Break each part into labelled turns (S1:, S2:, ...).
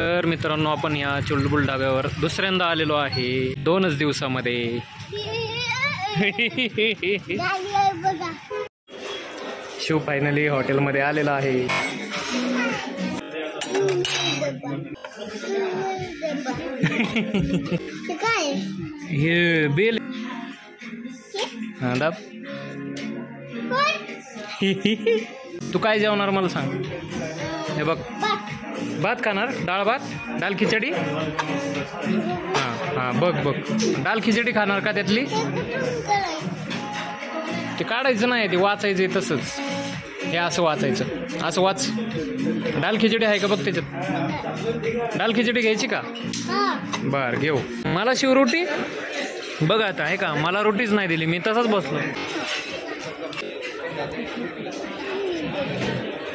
S1: तर मित्रांनो, आपण या चुलबुल ढाब्यावर दुसऱ्यांदा आलेलो आहे 2च दिवसामध्ये. शिव फायनली हॉटेलमध्ये आलेला आहे. हे बेल दाब. तू काय जेवणार मला सांग. हे बघ, भात खाणार, डाळ भात, डाळ खिचडी. हां हां, बघ बघ, डाळ खिचडी खाणार का त्यातली? ते काढायचं नाही, ते वाचायचं तसंच. हे असं वाचायचं, असं वाच. डाळ खिचडी आहे का बघ त्याच्यात. डाळ खिचडी घ्यायची का? बर घेऊ. मला शिव रोटी बघ आता आहे का. मला रोटीच नाही दिली, मी तसंच बसलो.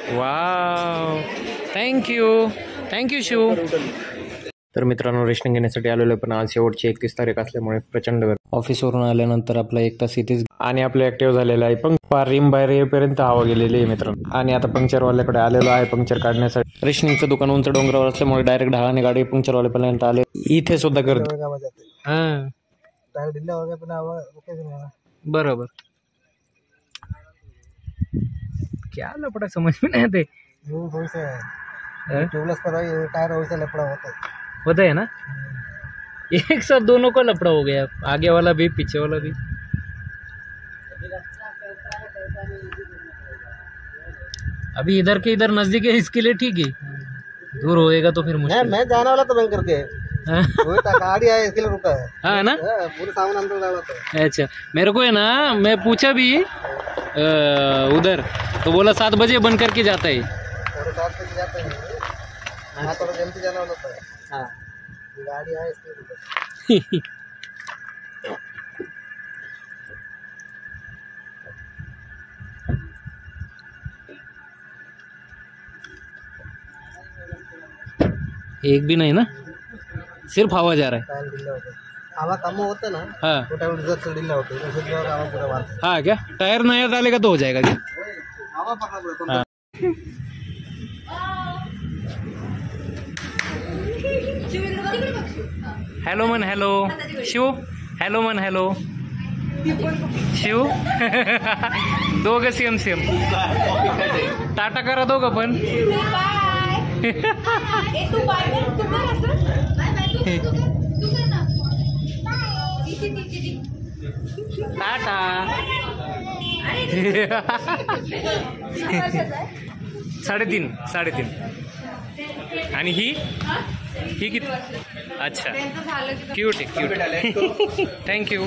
S1: Wow, thank you thank you Shiv. तर मित्रांनो, रेशनिंग घेण्यासाठी आलेलो, पण आज शेवटची 31 तारीख असल्यामुळे प्रचंड गर्दी. ऑफिसवरून आल्यानंतर आपला 1 तास इथेच आणि आपलं ऍक्टिव्ह झालेलं आहे. पण रिम बाहेर येईपर्यंत हवा गेलेली आहे मित्रांनो. आणि आता पंक्चरवाल्याकडे आलेलो आहे पंक्चर काढण्यासाठी. रेशनिंगचं दुकान उंच डोंगरावर असल्यामुळे डायरेक्ट ढाळाने गाडी पंक्चरवाल्यापर्यंत आले. इथे सुद्धा गर्दी. हां बरोबर. क्या लपड़ा समझ में नहीं आते. टायर होता है ना. एक साथ दोनों का लपड़ा हो गया, आगे वाला भी पीछे वाला भी. अभी इधर के इधर नजदीक है, इसके लिए ठीक है. दूर होएगा तो फिर मुश्किल. मैं जाने वाला था बैंक करके. गाड़ी है इसके लिए रुका है. हाँ ना, पूरे सामान अंदर डाला था. अच्छा, मेरे को है ना, मैं पूछा भी उधर, तो बोला 7 बजे बंद करके जाता है. 7 बजे जाता है. हाँ, थोड़ा जल्दी जाना होता है. हाँ, गाड़ी है इसके लिए. एक भी नहीं ना, सिर्फ हवा जा रहा है. हवा कम होता ना. हाँ, हाँ क्या टायर नया डालेगा तो हो जाएगा क्या? हाँ. हॅलो मन, हॅलो शिव. हॅलो मन, हॅलो शिव. दोघं सेम सेम. टाटा करा दोघं पण. टाटा. 3.5 आणि ही किती? अच्छा, क्यूट आहे, क्यूट. थँक्यू.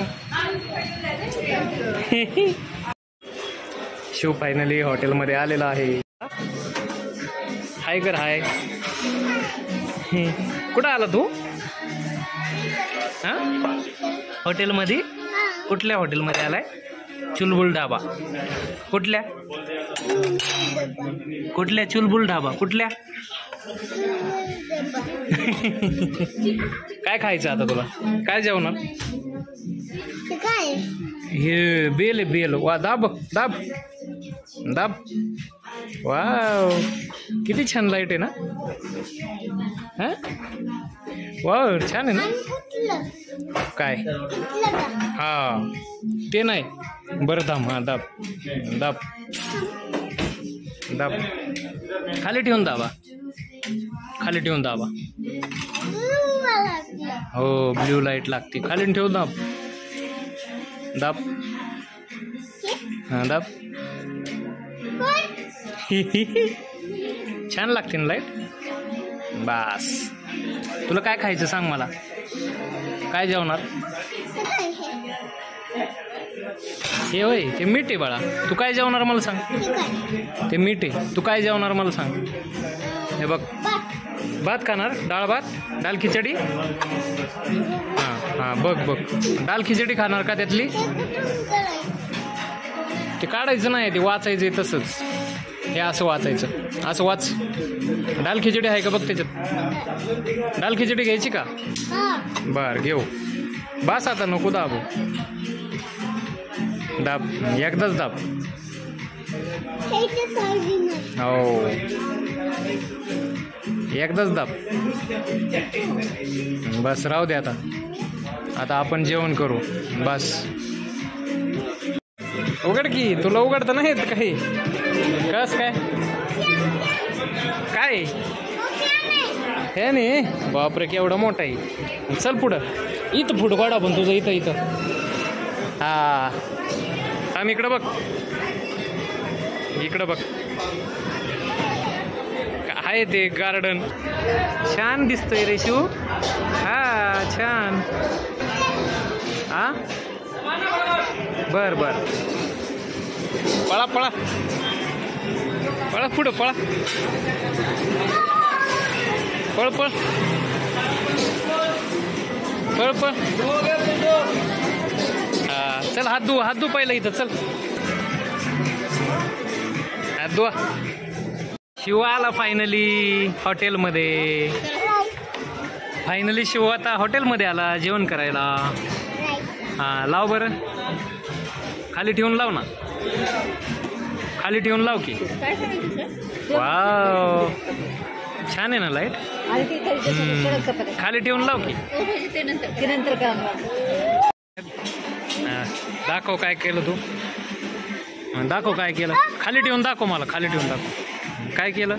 S1: शिव फायनली हॉटेलमध्ये आलेला आहे. हाय कर, हाय. कुठं आला तू? हां, हॉटेलमध्ये. कुठल्या हॉटेलमध्ये आलाय? चुलबुल ढाबा. कुठल्या कुठल्या चुलबुल ढाबा कुठल्या? काय खायचं आता तुला? काय जेवणार? हे बेल आहे, बेल. वा, दाब दाब दाब. वाव, किती छान लाईट आहे ना. हां, वाव, छान आहे ना. काय? हा, ते नाही. बरं थांब. हां, दाब दाब दाब. खाली ठेवून दाबा, खाली ठेवून दाबा. हो, ब्ल्यू लाईट लागते. खाली ठेवून दाब दाब. हां, दाब. छान लागते ना लाईट. बास, तुला काय खायचं सांग मला. काय जेवणार? हे होय, ते मीठ आहे बाळा. तू काय जेवणार मला सांग. ते मीठ आहे. तू काय जेवणार मला सांग. हे बघ, भात खाणार, डाळ भात, डाळ खिचडी. हां हां, बघ बघ, डाळ खिचडी खाणार का त्यातली? ते काढायचं नाही, ते वाचायचं तसंच. हे असं वाचायचं, असं वाच. डाळ खिचडी आहे का बघ त्याच्यात. डाळ खिचडी घ्यायची का? बर घेऊ. बस आता, नको दाबू. दाब, एकदाच दाब. हो. एकदाच दाब. बस राहू दे आता. आता आपण जेवण करू. बस उघड की, तुला उघडता नाही येत काही. कस काय काय हे नाही. बापरे केवढा मोठा आहे. चल पुढं. इथं फुट काढा पण तुझं इथं इथं. हा आम्ही इकडं बघ. इकडं बघ आहे ते गार्डन. छान दिसतंय रे शिव. हा छान. हा बर बर. पळा पळा पळा पुढं पळा. पळ पळ पळ पळ. हा चल हात धु पहिलं इथं. चल हात धुवा. शिव आला फायनली हॉटेलमध्ये. फायनली शिव आता हॉटेलमध्ये आला जेवण करायला. हा लाव बरं. खाली ठेवून लाव ना. खाली ठेवून लाव की. वाव छान आहे ना लाईट. खाली ठेवून लाव की. दाखव काय केलं तू. दाखव काय केलं. खाली ठेवून दाखव मला. खाली ठेवून दाखव काय केलं.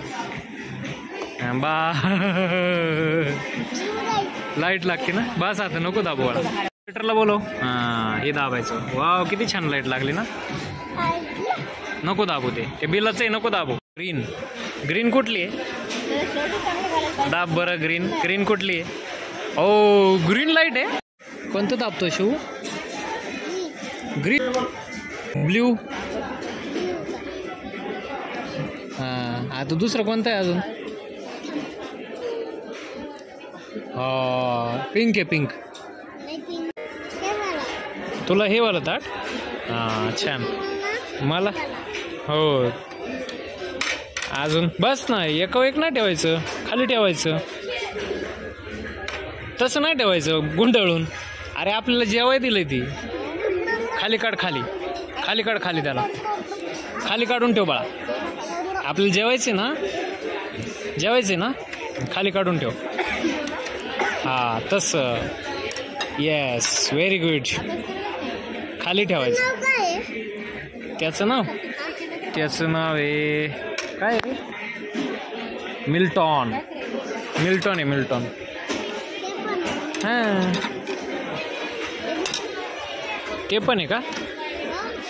S1: बा लाईट लागते ना. बस आता नको दाबू. वाला थिएटरला बोलव. हां हे दाबायचं. वाव किती छान लाईट लागली ना. नको दाबू ते बिलाचं आहे. नको दाबू. ग्रीन ग्रीन कुठली आहे. दाब बरं. ग्रीन ग्रीन कुठली आहे. ओ ग्रीन लाईट आहे. कोणतं दाबतो शिव. Green blue. हां आता दुसरं कोणतं आहे अजून. पिंक आहे. पिंक. तुला हे वाला ताट. हां छान. मला हो अजून बस ना. एक नाही ठेवायचं. खाली ठेवायचं. तसं नाही ठेवायचं गुंडाळून. अरे आपल्याला जेवाय दिलंय ती. खाली काढ. खाली खाली काढ. खाली त्याला खाली काढून ठेव बाळा. आपल्याला जेवायचे ना. जेवायचे ना. खाली काढून ठेव. हा तसं. Yes very good. खाली ठेवायचं. त्याचं नाव आहे काय रे. मिल्टॉन. मिल्टॉन आहे. मिल्टॉन. हां ते पण आहे का.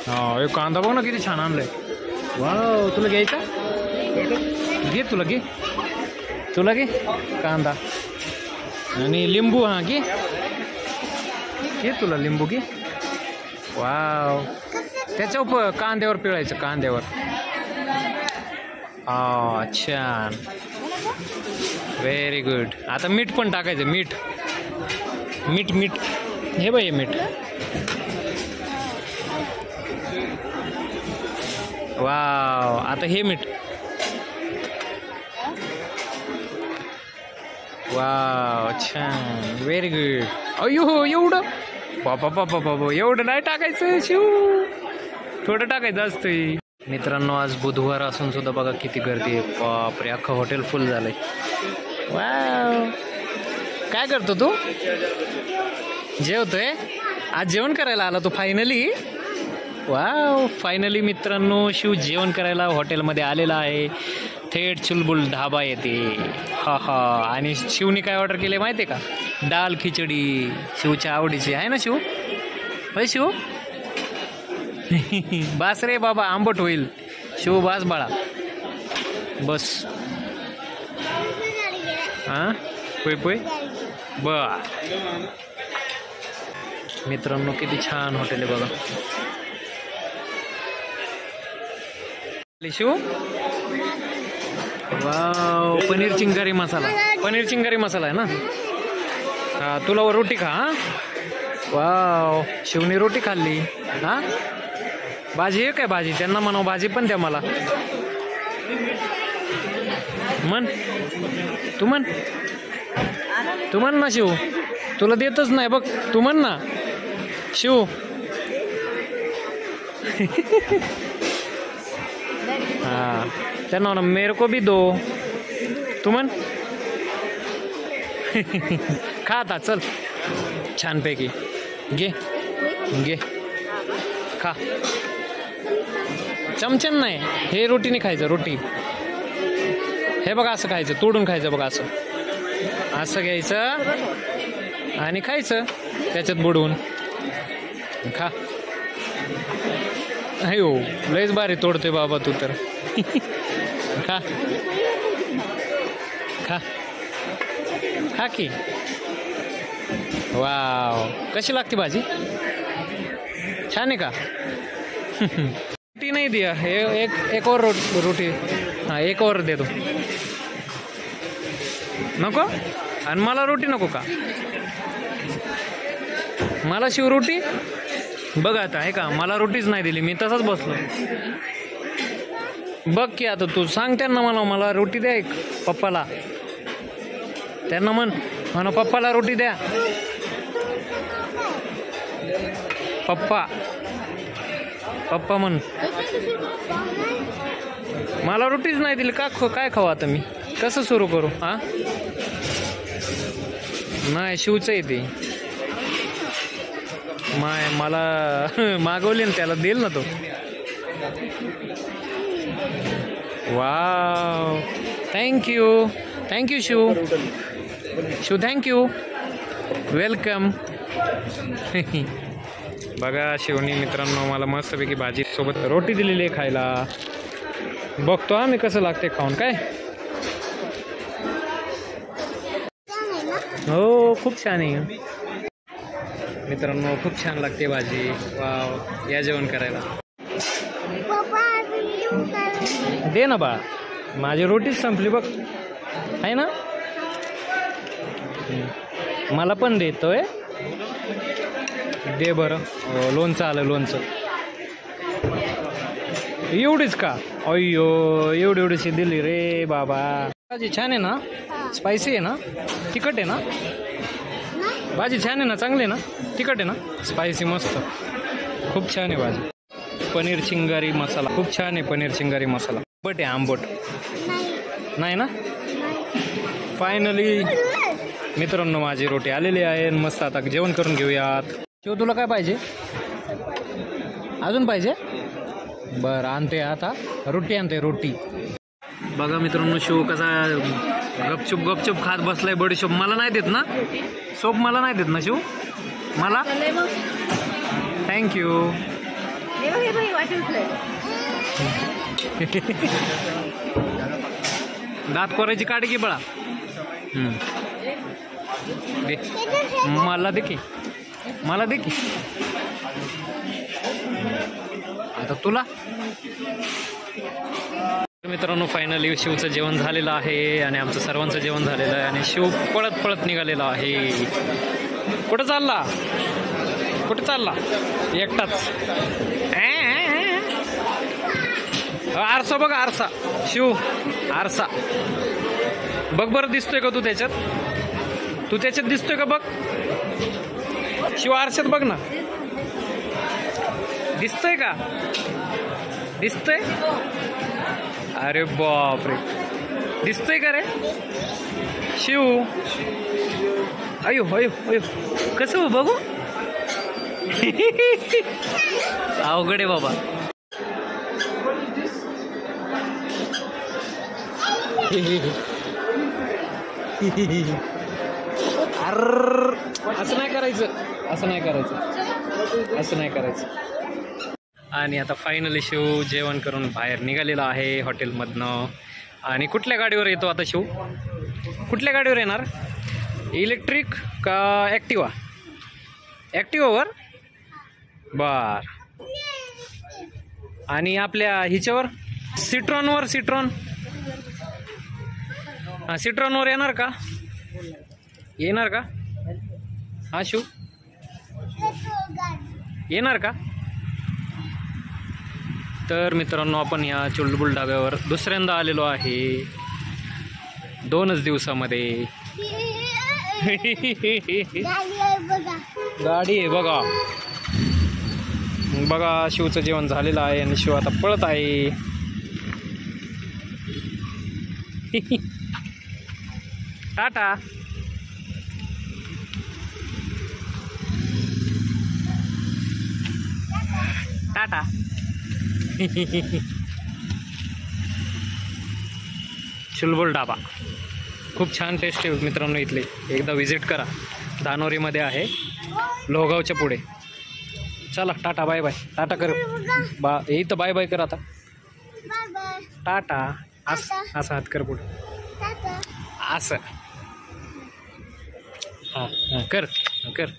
S1: हा एक कांदा बघ ना किती छान आणलाय. वाव तुला घ्यायचा. घे तुला घे. तुला घे कांदा आणि लिंबू. हां घे घे तुला लिंबू घे. वाव त्याच्यावर कांद्यावर पिळायचं. कांद्यावर. हा छान व्हेरी गुड. आता मीठ पण टाकायचं. मीठ मीठ मीठ. हे बाई मीठ. वाव आता हे मीठ. वाव छान व्हेरी गुड. अयो एवढं बाबा बाबा बाबा एवढं नाही टाकायचं शिव. थोडं टाकायचं असतं. मित्रांनो आज बुधवार असून सुद्धा बघा किती गर्दी आहे. बापरे अख्खं हॉटेल फुल झालंय. वाव काय करतो तू. जेवतोय. आज जेवण करायला आला तू फायनली. वाव फायनली मित्रांनो शिव जेवण करायला हॉटेलमध्ये आलेला आहे. थेट चुलबुल ढाबा येते. हा हा. आणि शिवनी काय ऑर्डर केले माहिती आहे का. दाल खिचडी. शिवच्या आवडीची आहे ना शिव. होय शिव. बास रे बाबा आंबट होईल. शिव बास बाळा बस. हां पोय पोय बा. मित्रांनो किती छान हॉटेल आहे बघा. शिव वाव पनीर चिंगारी मसाला. पनीर चिंगारी मसाला आहे ना. हा तुला रोटी खा. वाव शिवनी रोटी खाल्ली. हा भाजी आहे काय. भाजी त्यांना म्हणावं भाजी पण द्या मला. म्हण तू म्हण. तू म्हण ना शिव. तुला देतच नाही बघ. तू म्हण ना शिव. हाँ त्यांना मेरे को भी दो. तू म्हण. खा आता चल छानपैकी घे घे खा. चमचन नाही, हे रोटीने खायचं. रोटी हे बघा असं खायचं, तोडून खायचं बघा. असं असं घ्यायचं आणि खायचं त्याच्यात बुडवून. खा. अयो लयच भारी तोडतोय बाबा तू तर. खा खा खा की. वाव कशी लागते भाजी, छान आहे का? रोटी नाही दिया, एक और रोटी. हाँ एक और दे दो. नको? आणि मला रोटी नको का? मला शिव रोटी बघ आता आहे का, मला रोटीच नाही दिली, मी तसाच बसलो. बघ की आता तू सांग त्यांना, मला रोटी द्या एक पप्पाला. त्यांना म्हणा पप्पाला रोटी द्या. पप्पा पप्पा म्हण. मला रोटीच नाही दिली का, काय खाऊ आता मी, कसं सुरू करू? हा नाही शिवचं आहे ते. मला मागवली ना, त्याला देईल ना तो. Wow thank you thank you Shiv. Shiv thank you welcome. बघा शिवनी मित्रांनो मला मस्तपैकी भाजी सोबत रोटी दिलेली आहे खायला. बघतो आम्ही कसं लागते खाऊन. काय हो खूप छान आहे मित्रांनो, खूप छान लागते भाजी. वाव या जेवण करायला. दे ना बा, माझी रोटीच संपली बघ आहे ना. मला पण देतोय, दे बरं. लोणचं आलं लोणचं. एवढीच का? अय्यो एवढीशी दिली रे बाबा. भाजी छान आहे ना, स्पायसी आहे ना, तिखट आहे ना भाजी, छान आहे ना, चांगली आहे ना, तिखट आहे ना, स्पायसी मस्त, खूप छान आहे भाजी. पनीर चिंगारी मसाला खूप छान आहे. पनीर चिंगारी मसाला बट आहे आंबट नाही ना. फायनली मित्रांनो माझी रोटी आलेली आहे. मस्त आता जेवण करून घेऊयात. शिव तुला काय पाहिजे अजून? पाहिजे बरं आणते आता रोटी, आणते रोटी. बघा मित्रांनो शिव कसा गपचूप खात बसलाय बडीशोप. मला नाही देत ना सोप, मला नाही देत ना शिव मला. थँक्यू. दात कोरायची काढ की बळा. दे मला, दे की मला, दे की आता तुला. मित्रांनो फायनली शिवचं जेवण झालेलं आहे आणि आमचं सर्वांचं जेवण झालेलं आहे आणि शिव पळत निघालेला आहे. कुठं चालला, कुठं चालला एकटाच? आरसा बघा, आरसा शिव, आरसा बघ बरं, दिसतोय का तू त्याच्यात? तू त्याच्यात दिसतोय का बघ शिव, आरशात बघ ना, दिसतोय का? दिसतोय? अरे बापरे, दिसतोय का रे शिव? अयो अयो अयो कसं बघू. अवघड आहे बाबा. असं नाही करायचं, असं नाही करायचं, असं नाही करायचं. आणि आता फायनली शिव जेवण करून बाहेर निघालेला आहे हॉटेलमधनं. आणि कुठल्या गाडीवर येतो आता शिव? कुठल्या गाडीवर येणार? इलेक्ट्रिक का ॲक्टिवा? ॲक्टिवावर बर. आणि आपल्या हिच्यावर सिट्रॉनवर, सिट्रॉन, हां सिट्रॉनवर येणार का? येणार का? हां शिव येणार का? तर मित्रांनो आपण या चुलबुल ढाब्यावर दुसऱ्यांदा आलेलो आहे 2च दिवसामध्ये. गाडी आहे बघा. बघा शिवचं जेवण झालेलं आहे आणि शिव आता पळत आहे. टाटा. टाटा. चुलबुल ढाबा खूप छान टेस्ट आहे मित्रांनो इथले. एकदा विजिट करा. धानोरीमध्ये आहे, लोहगावच्या पुढे. चला टाटा बाय बाय. टाटा कर इथं बाय बाय कर आता. टाटा. असं हात कर पुढे असं. हां हां कर कर.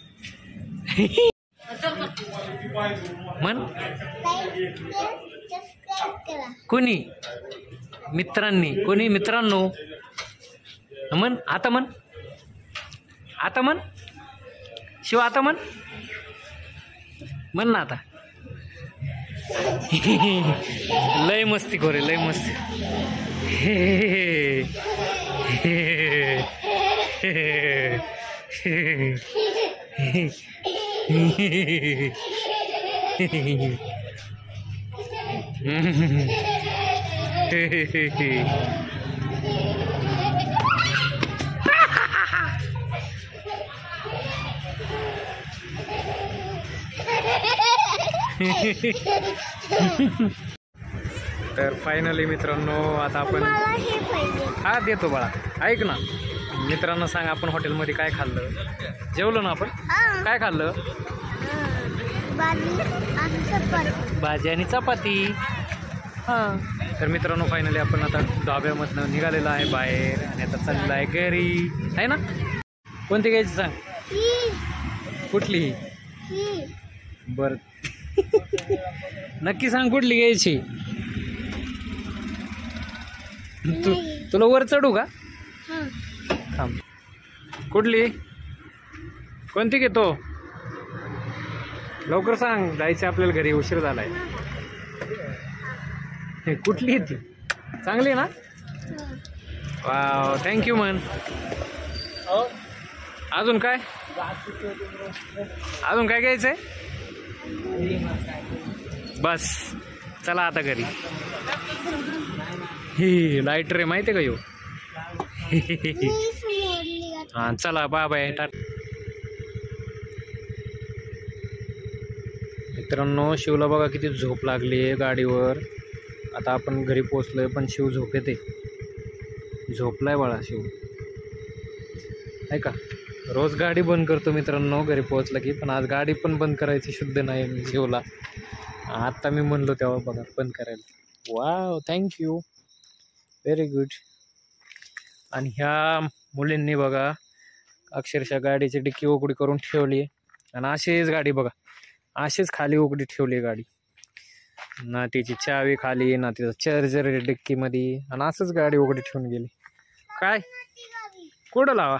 S1: मन कोणी मित्रांनी कोणी मित्रांनो मन आता मन आता मन शिव आता मन म्हण ना आता. लय मस्ती खोरे लय मस्ती. तर फायनली मित्रांनो आता आपण हा देतो बाळा. ऐक ना मित्रांनो, सांग आपण हॉटेलमध्ये काय खाल्लं. जेवलो ना आपण. काय खाल्लं. भाजी आणि चपाती. हां तर मित्रांनो फायनली आपण आता ढाब्यामधनं निघालेलं आहे बाहेर आणि आता चाललेलं आहे घरी. आहे ना. कोणती घ्यायची सांग. कुठली. बरं नक्की सांग कुठली घ्यायची. तुला वर चढू का. थांब. कुठली कोणती घेतो लवकर सांग. जायचं आपल्याला घरी, उशीर झालाय. कुठली ती चांगली ना. वाव थँक्यू मन. अजून काय अजून काय घ्यायचंय. बस चला आता घरी. ही लाईटर आहे माहिती आहे का यो. हां चला बाय बाय. मित्रांनो शिवला बघा किती झोप लागली आहे गाडीवर. आता आपण घरी पोचलोय पण शिव झोप येते. झोपलाय बाळा शिव. आहे का. रोज गाडी बंद करतो मित्रांनो घरी पोहोचला की, पण आज गाडी पण बंद करायची शुद्ध नाही शिवला. आत्ता मी म्हणलो तेव्हा बघा बंद करायला. Wow thank you very good. आणि ह्या मुलींनी बघा अक्षरशः गाडीची डिक्की उघडी करून ठेवली आहे. आणि अशीच गाडी बघा अशीच खाली उघडी ठेवली गाडी. ना तिची चावी खाली ना तिचा चार्जर डिक्कीमध्ये. आणि असंच गाडी उघडी ठेवून गेली. काय कुठं लावा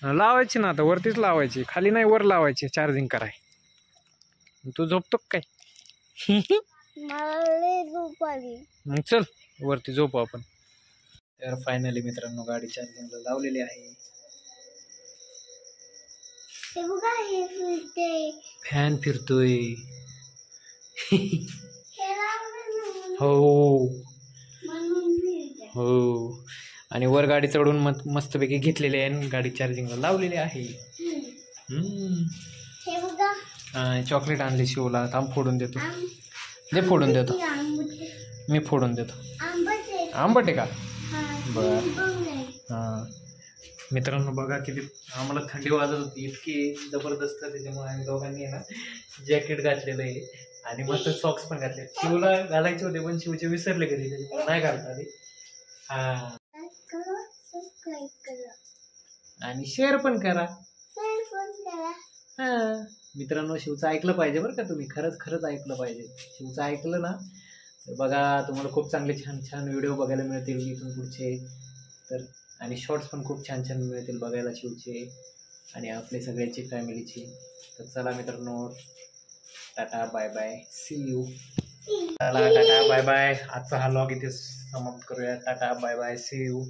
S1: लावायची ना आता. वरतीच लावायची खाली नाही. वर लावायची चार्जिंग कराय. तू झोपतो काय. मग चल वरती झोपू आपण. तर फायनली मित्रांनो गाडी चार्जिंगला लावलेली आहे. फॅन फिरतोय. हो हो. आणि वर गाडी चढून मस्तपैकी घेतलेली आहे. गाडी चार्जिंगला लावलेली आहे. चॉकलेट आणली शिवला. थांब फोडून देतो. दे फोडून देतो. मी फोडून देतो. आंबट आहे का. बर. हां मित्रांनो बघा किती आम्हाला थंडी वाजत होती इतकी जबरदस्त. त्याच्यामुळे आम्ही दोघांनी ना जॅकेट घातलेलं आहे आणि मस्त सॉक्स पण घातले. शिवला घालायचे होते पण शिवचे विसरले घरी त्याच्यामुळे नाही घालता आले. हां आणि शेअर पण करा. हां मित्रांनो शिवचं ऐकलं पाहिजे बरं का तुम्ही. खरंच खरंच ऐकलं पाहिजे. शिवचं ऐकलं ना तर बघा तुम्हाला खूप चांगले छान छान व्हिडिओ बघायला मिळतील इथून पुढचे. तर आणि शॉर्ट्स पण खूप छान छान मिळतील बघायला शिवचे आणि आपले सगळ्यांची फॅमिलीची. तर चला मित्रांनो tata bye bye see you. चला टाटा बाय बाय. आजचा हा व्लॉग इथे समाप्त करूया. Tata bye bye see you.